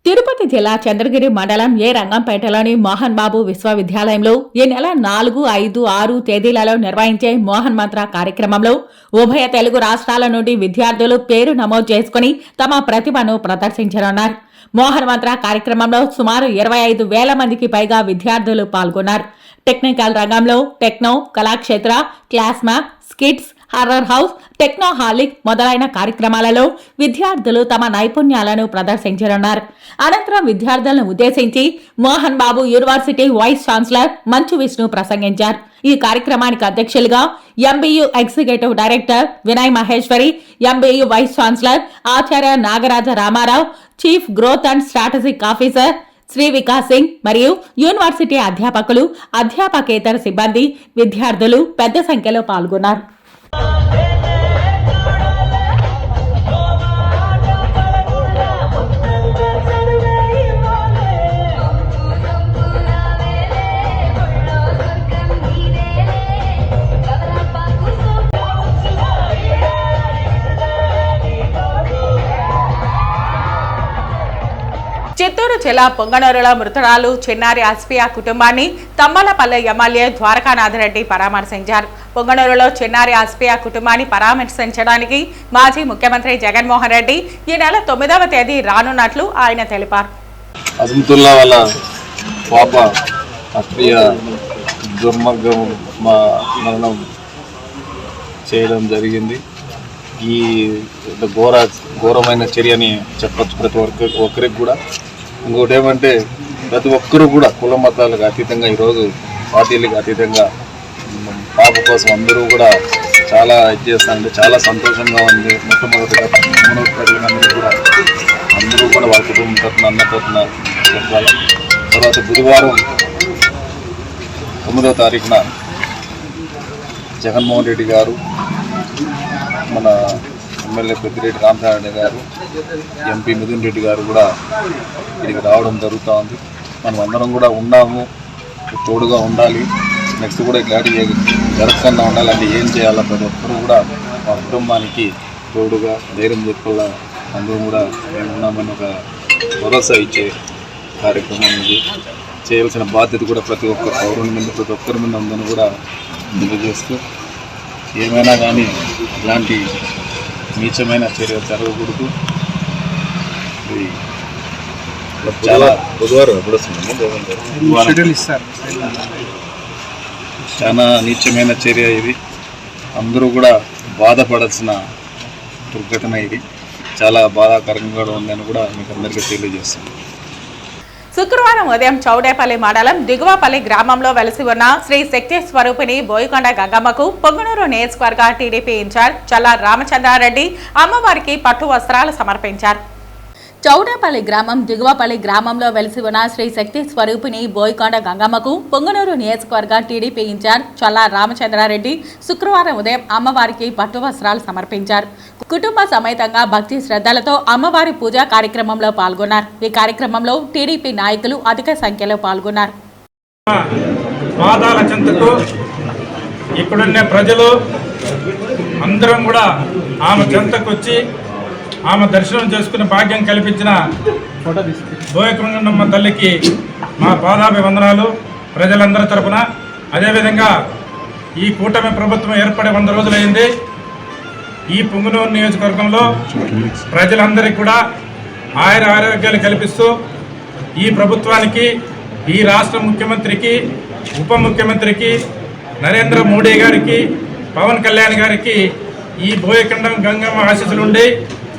తిరుపతి జిల్లా చంద్రగిరి మండలం ఏ రంగంపేటలోని మోహన్ బాబు విశ్వవిద్యాలయంలో ఈ నెల 4, 5, 6 తేదీలలో నిర్వహించే మోహన్ మంత్ర కార్యక్రమంలో ఉభయ తెలుగు రాష్ట్రాల నుండి విద్యార్థులు పేరు నమోదు చేసుకుని తమ ప్రతిభను ప్రదర్శించనున్నారు. మోహన్ మంత్ర కార్యక్రమంలో సుమారు 25,000 మందికి పైగా విద్యార్థులు పాల్గొన్నారు. టెక్నికల్ రంగంలో టెక్నో, కళాక్షేత్ర, క్లాస్మా, స్కిట్స్, హారర్ హౌస్, టెక్నోహాలిక్ మొదలైన కార్యక్రమాలలో విద్యార్థులు తమ నైపుణ్యాలను ప్రదర్శించనున్నారు. అనంతరం విద్యార్థులను ఉద్దేశించి Mohan Babu university vice chancellor Manchu Vishnu ప్రసంగించారు. ఈ కార్యక్రమానికి అధ్యక్షులుగా MBU executive director Vinay Maheshwari, MBU vice chancellor ఆచార్య Nagaraja Ramarao, chief growth and strategic officer Shri Vikas Singh మరియు యూనివర్సిటీ అధ్యాపకులు, అధ్యాపకేతర సిబ్బంది, విద్యార్థులు పెద్ద సంఖ్యలో పాల్గొన్నారు. చిత్తూరు జిల్లా పొంగనూరులో మృతురాలు చిన్నారి అస్పియా కుటుంబాన్ని తమ్మలపల్లె ఎమ్మెల్యే ద్వారకానాథరెడ్డి పరామర్శించారు. పొంగనూరులో చిన్నారి అస్పియా కుటుంబాన్ని పరామర్శించడానికి మాజీ ముఖ్యమంత్రి జగన్మోహన్ రెడ్డి ఈ నెల 9వ తేదీ రానున్నట్లు ఆయన తెలిపారు. అజంతుల్లా వాళ్ళ పాప అస్పియా దుర్మార్గం మరణం చేయడం జరిగింది. ఈ ఘోరమైన చర్యని చెప్పచ్చు ప్రతి ఒక్కరికి కూడా. ఇంకోటి ఏమంటే ప్రతి ఒక్కరూ కూడా కుల మతాలకు అతీతంగా ఈరోజు పార్టీలకు అతీతంగా పాప కోసం అందరూ కూడా చాలా ఇది చేస్తారంటే చాలా సంతోషంగా ఉంది. మొట్టమొదటిగా ప్రజలందరూ కూడా వాళ్ళ కుటుంబం తరఫున అన్న తరఫున చెప్పాలి. తర్వాత బుధవారం 9వ తారీఖున జగన్మోహన్ రెడ్డి గారు, మన ఎమ్మెల్యే పెద్దిరెడ్డి రామచంద్రారెడ్డి గారు, ఎంపీ మిథున్ రెడ్డి గారు కూడా ఇక్కడికి రావడం జరుగుతూ ఉంది. మనం అందరం కూడా ఉన్నాము, తోడుగా ఉండాలి. నెక్స్ట్ కూడా ఇట్లాంటి జరగకుండా ఉండాలంటే ఏం చేయాలో ప్రతి ఒక్కరు కూడా మా కుటుంబానికి తోడుగా ధైర్యం చెప్పాలా, అందరం కూడా మేము ఉన్నామని ఒక భరోసా ఇచ్చే కార్యక్రమం ఇది. చేయాల్సిన బాధ్యత కూడా ప్రతి ఒక్క పౌరుని మీద, ప్రతి ఒక్కరి మీద ఉందని కూడా తెలియజేస్తూ, ఏమైనా కానీ ఇలాంటి నీచమైన చర్య జరగకూడదు. చాలా చాలా నీచమైన చర్య ఇది. అందరూ కూడా బాధపడాల్సిన దుర్ఘటన ఇది. చాలా బాధాకరంగా ఉందని కూడా మీకు అందరికీ తెలియజేస్తాను. శుక్రవారం ఉదయం చౌడేపల్లి మండలం దిగువపల్లి గ్రామంలో వెలసి ఉన్న శ్రీ శక్తి స్వరూపిణి బోయికొండ గంగమ్మకు పొంగనూరు నియోజకవర్గ టీడీపీ ఇన్ఛార్జ్ చల్లా రామచంద్రారెడ్డి అమ్మవారికి పట్టు వస్త్రాలు సమర్పించారు. చౌడేపల్లి గ్రామం దిగువపల్లి గ్రామంలో వెలిసి ఉన్న శ్రీ శక్తి స్వరూపిణి బోయికొండ గంగమ్మకు పొంగనూరు నియోజకవర్గ టీడీపీ ఇన్ఛార్జ్ చల్లా రామచంద్రారెడ్డి శుక్రవారం ఉదయం అమ్మవారికి పట్టు వస్త్రాలు సమర్పించారు. కుటుంబ సమేతంగా భక్తి శ్రద్ధలతో అమ్మవారి పూజా కార్యక్రమంలో పాల్గొన్నారు. ఈ కార్యక్రమంలో టీడీపీ నాయకులు అధిక సంఖ్యలో పాల్గొన్నారు. పాదాల చెంతకు ఇక్కడున్న ప్రజలు అందరం కూడా ఆమె చెంతకు వచ్చి ఆమె దర్శనం చేసుకునే భాగ్యం కల్పించిన బోయకొండమ్మ తల్లికి మా పాదాభివందనాలు ప్రజలందరి తరపున. అదేవిధంగా ఈ కూటమి ప్రభుత్వం ఏర్పడి 100 రోజులైంది. ఈ పొంగనూరు నియోజకవర్గంలో ప్రజలందరికీ కూడా ఆరోగ్యాలు కల్పిస్తూ ఈ ప్రభుత్వానికి, ఈ రాష్ట్ర ముఖ్యమంత్రికి, ఉప ముఖ్యమంత్రికి, నరేంద్ర మోడీ గారికి, పవన్ కళ్యాణ్ గారికి ఈ బోయకొండ గంగమ్మ ఆశీస్సులు ఉండి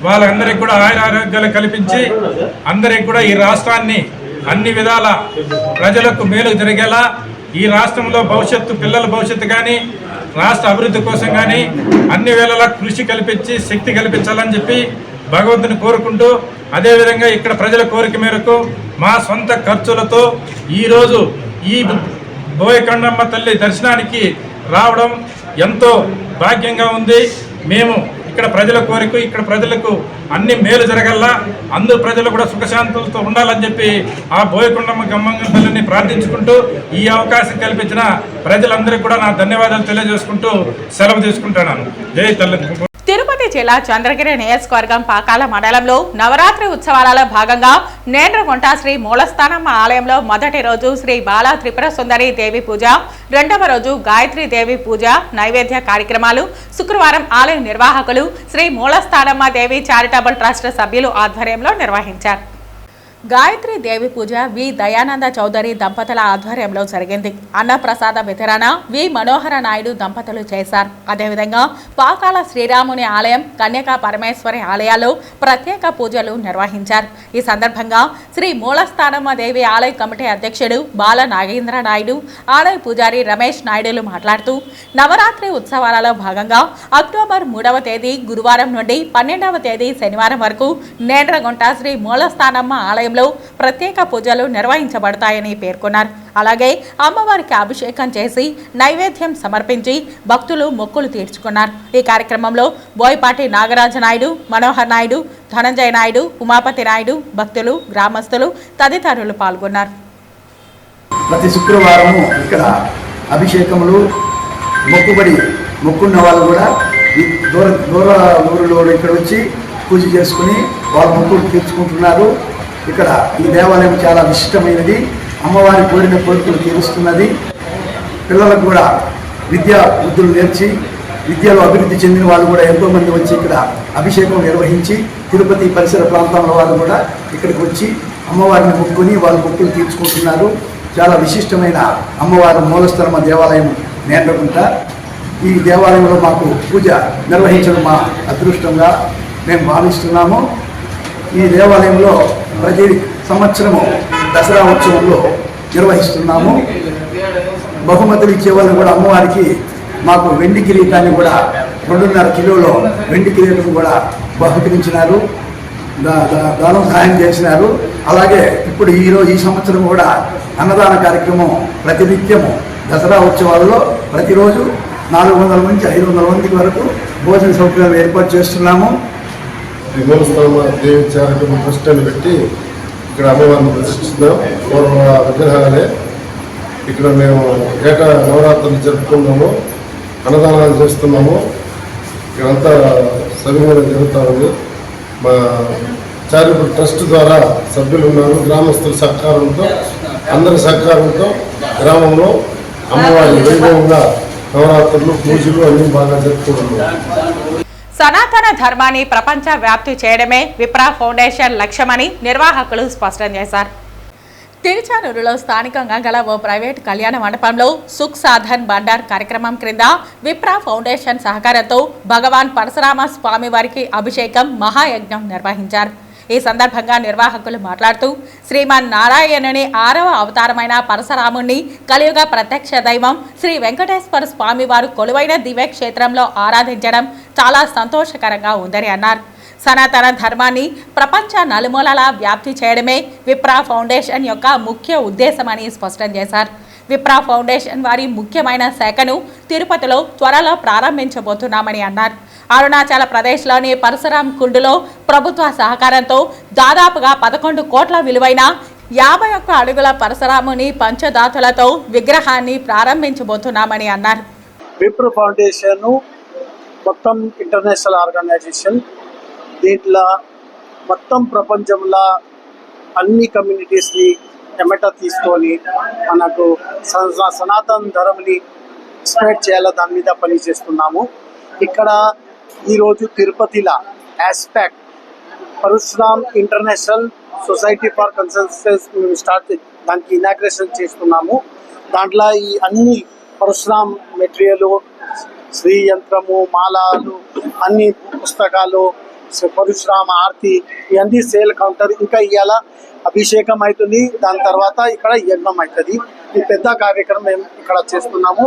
వాళ్ళందరికీ కూడా ఆరోగ్యాలు కల్పించి అందరికీ కూడా ఈ రాష్ట్రాన్ని అన్ని విధాల ప్రజలకు మేలు జరిగేలా, ఈ రాష్ట్రంలో పిల్లల భవిష్యత్తు కానీ రాష్ట్ర అభివృద్ధి కోసం కానీ అన్ని వేళలా కృషి కల్పించి శక్తి కల్పించాలని చెప్పి భగవంతుని కోరుకుంటూ, అదేవిధంగా ఇక్కడ ప్రజల కోరిక మేరకు మా సొంత ఖర్చులతో ఈరోజు ఈ బోయకొండమ్మ తల్లి దర్శనానికి రావడం ఎంతో భాగ్యంగా ఉంది. మేము ఇక్కడ ప్రజల కోరిక, ఇక్కడ ప్రజలకు అన్ని మేలు జరగల్లా, అందరూ ప్రజలు కూడా సుఖశాంతులతో ఉండాలని చెప్పి ఆ బోయకొండమ్మ గంగమ్మ తల్లిని ప్రార్థించుకుంటూ ఈ అవకాశం కల్పించిన ప్రజలందరికీ కూడా నా ధన్యవాదాలు తెలియజేసుకుంటూ సెలవు తీసుకుంటున్నాను. జై తల్లి. తిరుపతి జిల్లా చంద్రగిరి నియోజకవర్గం పాకాల మండలంలో నవరాత్రి ఉత్సవాలలో భాగంగా నేండ్రగుంట శ్రీ మూలస్థానమ్మ ఆలయంలో మొదటి రోజు శ్రీ బాలా త్రిపుర సుందరి దేవి పూజ, రెండవ రోజు గాయత్రి దేవి పూజ నైవేద్య కార్యక్రమాలు శుక్రవారం ఆలయ నిర్వాహకులు శ్రీ మూలస్థానమ్మ దేవి చారిటబుల్ ట్రస్ట్ సభ్యులు ఆధ్వర్యంలో నిర్వహించారు. గాయత్రి దేవి పూజ వి దయానంద చౌదరి దంపతుల ఆధ్వర్యంలో జరిగింది. అన్నప్రసాద వితరణ వి మనోహర నాయుడు దంపతులు చేశారు. అదేవిధంగా పాకాల శ్రీరాముని ఆలయం, కన్యకా పరమేశ్వరి ఆలయాల్లో ప్రత్యేక పూజలు నిర్వహించారు. ఈ సందర్భంగా శ్రీ మూలస్థానమ్మ దేవి ఆలయ కమిటీ అధ్యక్షుడు బాల నాగేంద్ర నాయుడు, ఆలయ పూజారి రమేష్ నాయుడులు మాట్లాడుతూ నవరాత్రి ఉత్సవాలలో భాగంగా అక్టోబర్ 3వ తేదీ గురువారం నుండి 12వ తేదీ శనివారం వరకు నేండ్రగుంట శ్రీ మూలస్థానమ్మ ఆలయం ప్రత్యేక పూజలు నిర్వహించబడతాయని పేర్కొన్నారు. అలాగే అమ్మవారికి అభిషేకం చేసి నైవేద్యం సమర్పించి భక్తులు మొక్కులు తీర్చుకున్నారు. ఈ కార్యక్రమంలో బోయపాటి నాగరాజ నాయుడు, మనోహర్ నాయుడు, ధనంజయ నాయుడు, ఉమాపతి నాయుడు, భక్తులు, గ్రామస్తులు తదితరులు పాల్గొన్నారు. ప్రతి శుక్రవారము ఇక్కడ అభిషేకములు, మొక్కున్న వాళ్ళు కూడా దూర ఊరిలో ఇక్కడ వచ్చి పూజ చేసుకుని వాళ్ళ మొక్కులు తీర్చుకుంటున్నారు. ఇక్కడ ఈ దేవాలయం చాలా విశిష్టమైనది. అమ్మవారి కోరిన కోరికలు తీరుస్తున్నది. పిల్లలకు కూడా విద్యా బుద్ధులు నేర్చి విద్యలో అభివృద్ధి చెందిన వాళ్ళు కూడా ఎంతోమంది వచ్చి ఇక్కడ అభిషేకం నిర్వహించి తిరుపతి పరిసర ప్రాంతంలో వాళ్ళు కూడా ఇక్కడికి వచ్చి అమ్మవారిని మొక్కుని వాళ్ళ మొక్కులు తీర్చుకుంటున్నారు. చాలా విశిష్టమైన అమ్మవారి మూలస్థానమ్మ దేవాలయం నేండ్రగుంట. ఈ దేవాలయంలో మాకు పూజ నిర్వహించడం మా అదృష్టంగా మేము భావిస్తున్నాము. ఈ దేవాలయంలో ప్రతి సంవత్సరము దసరా ఉత్సవంలో నిర్వహిస్తున్నాము. బహుమతులు ఇచ్చేవాళ్ళు కూడా అమ్మవారికి మాకు వెండి కిరీటాన్ని కూడా 2.5 కిలోలో వెండి కిరీటం కూడా బహుకరించినారు, దానం సహాయం చేసినారు. అలాగే ఇప్పుడు ఈ సంవత్సరం కూడా అన్నదాన కార్యక్రమం ప్రతినిత్యము దసరా ఉత్సవాల్లో ప్రతిరోజు 400 నుంచి 500 మంది వరకు భోజన సౌకర్యాలు ఏర్పాటు చేస్తున్నాము. దేవి చారిటబుల్ ట్రస్ట్ అని పెట్టి ఇక్కడ అమ్మవారిని ప్రతిష్ఠిస్తున్నాం. పూర్వ విగ్రహాలే ఇక్కడ మేము ఏటా నవరాత్రులు జరుపుకున్నాము, అన్నదానాలు చేస్తున్నాము. ఇక్కడంతా సరిగ్గా జరుగుతూ ఉంది. మా చారిటబుల్ ట్రస్ట్ ద్వారా సభ్యులు ఉన్నారు. గ్రామస్తుల సహకారంతో, అందరి సహకారంతో గ్రామంలో అమ్మవారి వైభవంగా నవరాత్రులు పూజలు అన్నీ బాగా జరుపుకుంటున్నాం. సనాతన ధర్మాన్ని ప్రపంచ వ్యాప్తి చేయడమే విప్రా ఫౌండేషన్ లక్ష్యమని నిర్వాహకులు స్పష్టం చేశారు. తిరుచానూరులో స్థానికంగా గల ఓ ప్రైవేటు కళ్యాణ మండపంలో సుఖ్ సాధన్ బండార్ కార్యక్రమం క్రింద విప్రా ఫౌండేషన్ సహకారంతో భగవాన్ పరశురామ స్వామి వారికి అభిషేకం మహాయజ్ఞం నిర్వహించారు. ఈ సందర్భంగా నిర్వాహకులు మాట్లాడుతూ శ్రీమన్ నారాయణుని 6వ అవతారమైన పరశురాముణ్ణి కలియుగ ప్రత్యక్ష దైవం శ్రీ వెంకటేశ్వర స్వామి వారు కొలువైన దివ్యక్షేత్రంలో ఆరాధించడం చాలా సంతోషకరంగా ఉందని అన్నారు. సనాతన ధర్మాన్ని ప్రపంచ నలుమూలలా వ్యాప్తి చేయడమే విప్రా ఫౌండేషన్ యొక్క ముఖ్య ఉద్దేశమని స్పష్టం చేశారు. విప్రా ఫౌండేషన్ వారి ముఖ్యమైన శాఖను తిరుపతిలో త్వరలో ప్రారంభించబోతున్నామని అన్నారు. అరుణాచల్ ప్రదేశ్లోని పరశురామ్ కుండులో ప్రభుత్వ సహకారంతో దాదాపుగా 11 కోట్ల విలువైన 51 అడుగుల పరశురాముని పంచధాతులతో విగ్రహాన్ని ప్రారంభించబోతున్నామని అన్నారు. విప్రో ఫౌండేషన్ మొత్తం ఇంటర్నేషనల్ ఆర్గనైజేషన్. దీంట్లో మొత్తం ప్రపంచంలో అన్ని కమ్యూనిటీస్ని ఎమ్మట తీసుకొని మనకు సనాతన ధర్మని స్ప్రెడ్ చేయాలి, దాని మీద పని చేస్తున్నాము. ఇక్కడ ఈరోజు తిరుపతిలో aspect Parashuram international society for consultancy మేము దానికి ఇనాగ్రేషన్ చేస్తున్నాము. దాంట్లో ఈ అన్ని పరశురామ్ మెటీరియల్, శ్రీ యంత్రము, మాలలు, అన్ని పుస్తకాలు, పరశురామ ఆర్తి ఇవన్నీ సేల్ కౌంటర్. ఇంకా ఇవాళ అభిషేకం అవుతుంది, దాని తర్వాత ఇక్కడ యజ్ఞం అవుతుంది. ఈ పెద్ద కార్యక్రమం మేము ఇక్కడ చేస్తున్నాము.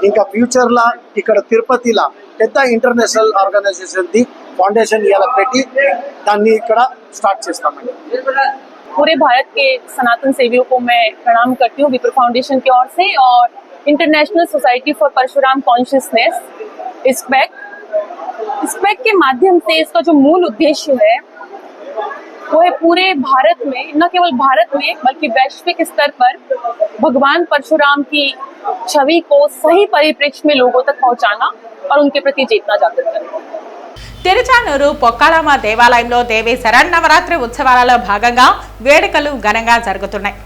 ఇంకా ఫ్యూచర్లో ఇక్కడ తిరుపతిలో పెద్ద ఇంటర్నేషనల్ ఆర్గనైజేషన్ ది फाउंडेशन ये अलग पेटी दानी इकड़ा स्टार्ट चेस्ता मैं। पूरे भारत के सनातन सेवियों को मैं प्रणाम करती हूँ विप्रो फाउंडेशन की ओर से और international society for Parshuram consciousness इस्पेक्ट के माध्यम से इसका जो मूल उद्देश्य है वो है पूरे भारत में, न केवल भारत में बल्कि वैश्विक स्तर पर भगवान परशुराम की छवि को सही परिप्रेक्ष्य में लोगों तक पहुंचाना और उनके प्रति चेतना जागृत करना। తిరుచానూరు పొక్కాలమ్మ దేవాలయంలో దేవి శరన్నవరాత్రి ఉత్సవాలలో భాగంగా వేడుకలు ఘనంగా జరుగుతున్నాయి.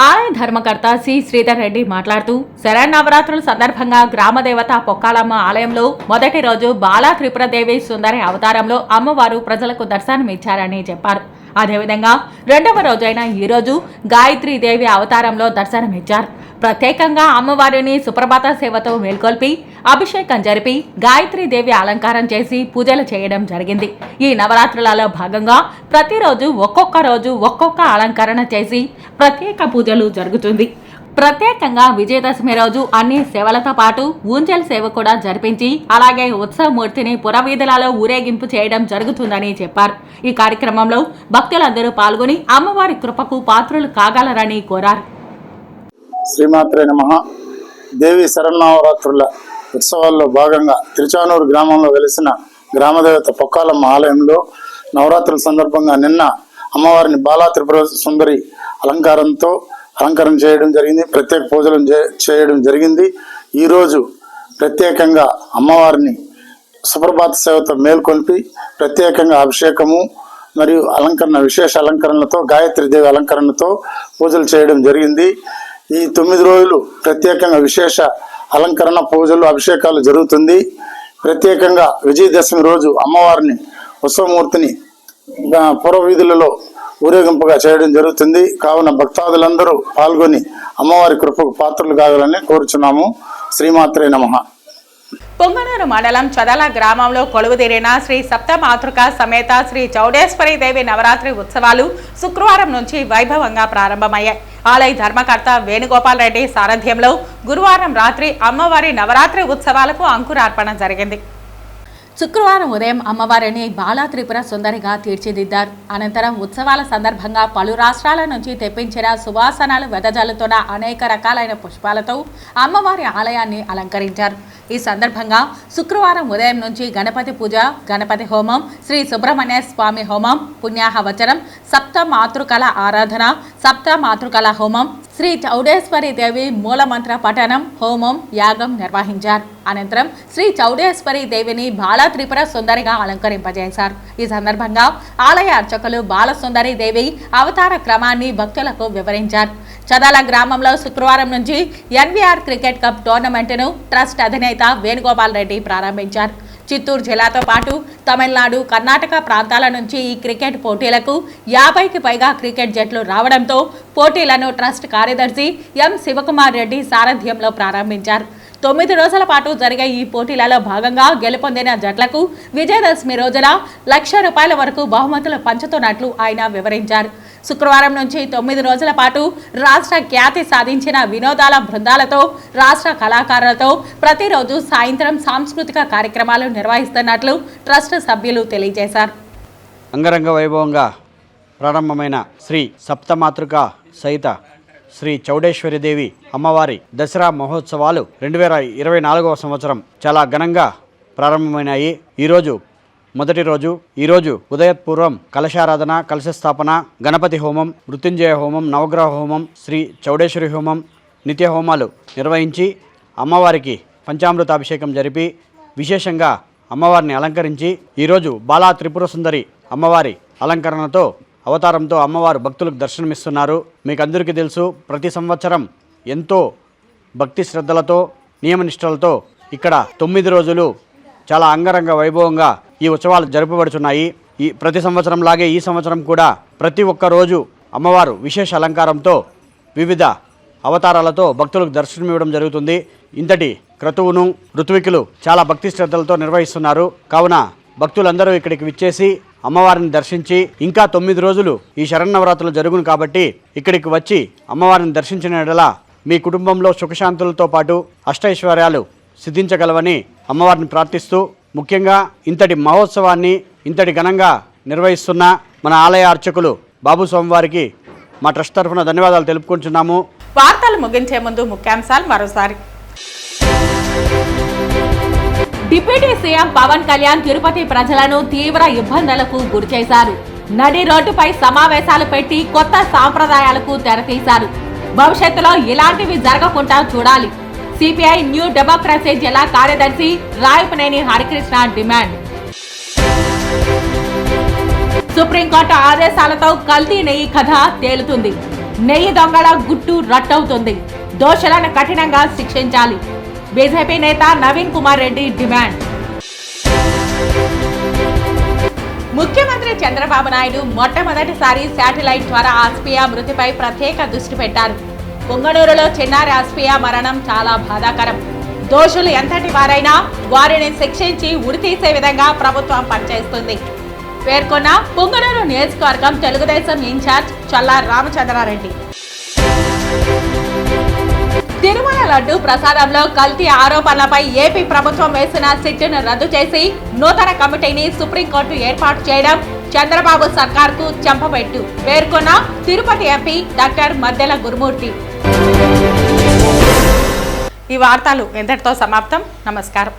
ఆలయ ధర్మకర్త సి శ్రీధర్ రెడ్డి మాట్లాడుతూ శరన్నవరాత్రుల సందర్భంగా గ్రామదేవత పొక్కాలమ్మ ఆలయంలో మొదటి రోజు బాలా త్రిపురదేవి సుందరి అవతారంలో అమ్మవారు ప్రజలకు దర్శనమిచ్చారని చెప్పారు. అదేవిధంగా రెండవ రోజైన ఈరోజు గాయత్రీదేవి అవతారంలో దర్శనమిచ్చారు. ప్రత్యేకంగా అమ్మవారిని సుప్రభాత సేవతో మేల్కొల్పి అభిషేకం జరిపి గాయత్రీదేవి అలంకారం చేసి పూజలు చేయడం జరిగింది. ఈ నవరాత్రులలో భాగంగా ప్రతిరోజు ఒక్కొక్క రోజు ఒక్కొక్క అలంకరణ చేసి ప్రత్యేక పూజలు జరుగుతుంది. ప్రత్యేకంగా విజయదశమి రోజు అన్ని సేవలతో పాటు ఊంజల్ సేవ కూడా జరిపించి అలాగే ఉత్సవమూర్తిని పురవీధులలో ఊరేగింపు చేయడం జరుగుతుందని చెప్పారు. ఈ కార్యక్రమంలో భక్తులందరూ పాల్గొని అమ్మవారి కృపకు పాత్రులు కాగలరని కోరారు. శ్రీమాత్రే నమః. దేవి శరన్నవరాత్రుల ఉత్సవాల్లో భాగంగా తిరుచానూరు గ్రామంలో వెలిసిన గ్రామదేవత పొక్కాలమ్మ ఆలయంలో నవరాత్రుల సందర్భంగా నిన్న అమ్మవారిని బాలా త్రిపుర సుందరి అలంకరణ చేయడం జరిగింది. ప్రత్యేక పూజలు చేయడం జరిగింది. ఈరోజు ప్రత్యేకంగా అమ్మవారిని సుప్రభాత సేవతో మేల్కొల్పి ప్రత్యేకంగా అభిషేకము మరియు విశేష అలంకరణలతో గాయత్రీదేవి అలంకరణతో పూజలు చేయడం జరిగింది. ఈ 9 రోజులు ప్రత్యేకంగా విశేష అలంకరణ పూజలు అభిషేకాలు జరుగుతుంది. ప్రత్యేకంగా విజయదశమి రోజు అమ్మవారిని ఉత్సవమూర్తిని పురవీధులలో ఊరేగింపుగా చేయడం జరుగుతుంది. కావున భక్తాదులందరూ పాల్గొని అమ్మవారి కృపకు పాత్రలు కావాలని కోరుచున్నాము. శ్రీమాత్రే నమః. పొంగనూరు మండలం చదల గ్రామంలో కొలువుదీరిన శ్రీ సప్తమాతృక సమేత శ్రీ చౌడేశ్వరి దేవి నవరాత్రి ఉత్సవాలు శుక్రవారం నుంచి వైభవంగా ప్రారంభమయ్యాయి. ఆలయ ధర్మకర్త వేణుగోపాల్ రెడ్డి సారథ్యంలో గురువారం రాత్రి అమ్మవారి నవరాత్రి ఉత్సవాలకు అంకురార్పణ జరిగింది. శుక్రవారం ఉదయం అమ్మవారిని బాలా త్రిపుర సుందరిగా తీర్చిదిద్దారు. అనంతరం ఉత్సవాల సందర్భంగా పలు రాష్ట్రాల నుంచి తెప్పించిన సువాసనలు వెదజల్లుతున్న అనేక రకాలైన పుష్పాలతో అమ్మవారి ఆలయాన్ని అలంకరించారు. ఈ సందర్భంగా శుక్రవారం ఉదయం నుంచి గణపతి పూజ, గణపతి హోమం, శ్రీ సుబ్రహ్మణ్య స్వామి హోమం, పుణ్యాహవచనం, సప్త మాతృకల ఆరాధన, సప్త మాతృకల హోమం, శ్రీ చౌడేశ్వరి దేవి మూలమంత్ర పఠనం, హోమం, యాగం నిర్వహించారు. అనంతరం శ్రీ చౌడేశ్వరి దేవిని బాలా త్రిపుర సుందరిగా అలంకరింపజేశారు. ఈ సందర్భంగా ఆలయ అర్చకులు బాలసుందరి దేవి అవతార క్రమాన్ని భక్తులకు వివరించారు. చదల గ్రామంలో శుక్రవారం నుంచి ఎన్వీఆర్ క్రికెట్ కప్ టోర్నమెంట్ను ట్రస్ట్ అధినేత వేణుగోపాల్ రెడ్డి ప్రారంభించారు. చిత్తూరు జిల్లాతో పాటు తమిళనాడు, కర్ణాటక ప్రాంతాల నుంచి ఈ క్రికెట్ పోటీలకు 50కి పైగా క్రికెట్ జట్లు రావడంతో పోటీలను ట్రస్ట్ కార్యదర్శి ఎం శివకుమార్ రెడ్డి సారథ్యంలో ప్రారంభించారు. 9 రోజుల పాటు జరిగే ఈ పోటీలలో భాగంగా గెలుపొందిన జట్లకు విజయదశమి రోజున ₹1,00,000 వరకు బహుమతులు పంచుతున్నట్లు ఆయన వివరించారు. శుక్రవారం నుంచి 9 రోజుల పాటు రాష్ట్ర ఖ్యాతి సాధించిన వినోదాల బృందాలతో, రాష్ట్ర కళాకారులతో ప్రతిరోజు సాయంత్రం సాంస్కృతిక కార్యక్రమాలు నిర్వహిస్తున్నట్లు ట్రస్ట్ సభ్యులు తెలియజేశారు. అంగరంగ వైభవంగా ప్రారంభమైన శ్రీ సప్తమాతృక సహిత శ్రీ చౌడేశ్వరి దేవి అమ్మవారి దసరా మహోత్సవాలు 2024వ సంవత్సరం చాలా ఘనంగా ప్రారంభమైనాయి. ఈరోజు మొదటి రోజు. ఈరోజు ఉదయపూర్వం కలశారాధన, కలశ స్థాపన, గణపతి హోమం, మృత్యుంజయ హోమం, నవగ్రహ హోమం, శ్రీ చౌడేశ్వరి హోమం, నిత్య హోమాలు నిర్వహించి అమ్మవారికి పంచామృతాభిషేకం జరిపి విశేషంగా అమ్మవారిని అలంకరించి ఈరోజు బాలా త్రిపుర సుందరి అమ్మవారి అలంకరణతో అవతారంతో అమ్మవారు భక్తులకు దర్శనమిస్తున్నారు. మీకు అందరికీ తెలుసు, ప్రతి సంవత్సరం ఎంతో భక్తి శ్రద్ధలతో, నియమనిష్టలతో ఇక్కడ 9 రోజులు చాలా అంగరంగ వైభవంగా ఈ ఉత్సవాలు జరుపబడుతున్నాయి. ప్రతి సంవత్సరం లాగే ఈ సంవత్సరం కూడా ప్రతి ఒక్క రోజు అమ్మవారు విశేష అలంకారంతో వివిధ అవతారాలతో భక్తులకు దర్శనమివ్వడం జరుగుతుంది. ఇంతటి క్రతువును ఋత్వికులు చాలా భక్తి శ్రద్ధలతో నిర్వహిస్తున్నారు. కావున భక్తులందరూ ఇక్కడికి విచ్చేసి అమ్మవారిని దర్శించి ఇంకా 9 రోజులు ఈ శరన్నవరాత్రులు జరుగును కాబట్టి ఇక్కడికి వచ్చి అమ్మవారిని దర్శించిన యెడల మీ కుటుంబంలో సుఖశాంతులతో పాటు అష్టైశ్వర్యాలు సిద్ధించగలవని అమ్మవారిని ప్రార్థిస్తూ, ముఖ్యంగా ఇంతటి మహోత్సవాన్ని ఇంతటి ఘనంగా నిర్వహిస్తున్న మన ఆలయ అర్చకులు బాబు స్వామివారికి మా ట్రస్ట్ తరఫున ధన్యవాదాలు తెలుపుకుంటున్నాము. వార్తలు ముగించే ముందు ముఖ్యాంశాలు మరోసారి. డిప్యూటీ సీఎం పవన్ కళ్యాణ్ తిరుపతి ప్రజలను తీవ్ర ఇబ్బందులకు గురిచేశారు. నడి రోడ్డుపై సమావేశాలు పెట్టి కొత్త సాంప్రదాయాలకు తెరతీశారు. భవిష్యత్తులో ఇలాంటివి జరగకుండా చూడాలి. సిపిఐ న్యూ డెమోక్రసీ జిల్లా కార్యదర్శి రాయపనేని హరికృష్ణ డిమాండ్. సుప్రీంకోర్టు ఆదేశాలతో కల్తీ నెయ్యి కథ తేలుతుంది. నెయ్యి దొంగల గుట్టు రట్టవుతుంది. దోషులను కఠినంగా శిక్షించాలి. బీజేపీ నేత నవీన్ కుమార్ రెడ్డి డిమాండ్. ముఖ్యమంత్రి చంద్రబాబు నాయుడు మొట్టమొదటిసారి శాటిలైట్ ద్వారా ఆస్పియా మృతిపై ప్రత్యేక దృష్టి పెట్టారు. పొంగనూరులో చిన్నారి ఆస్పియా మరణం చాలా బాధాకరం. దోషులు ఎంతటి వారైనా వారిని శిక్షించి ఉరితీసే విధంగా ప్రభుత్వం పనిచేస్తుంది పేర్కొన్న పొంగనూరు నియోజకవర్గం తెలుగుదేశం ఇన్ఛార్జ్ చల్లా రామచంద్రారెడ్డి. తిరుమల లడ్డు ప్రసాదంలో కల్తీ ఆరోపణలపై ఏపీ ప్రభుత్వం వేసిన సిట్టును రద్దు చేసి నూతన కమిటీని సుప్రీంకోర్టు ఏర్పాటు చేయడం చంద్రబాబు సర్కార్కు చెంపపెట్టు పేర్కొన్న తిరుపతి ఎంపీ డాక్టర్ మద్దెల గురుమూర్తి. ఈ వార్తలు ఎంతటితో సమాప్తం. నమస్కారం.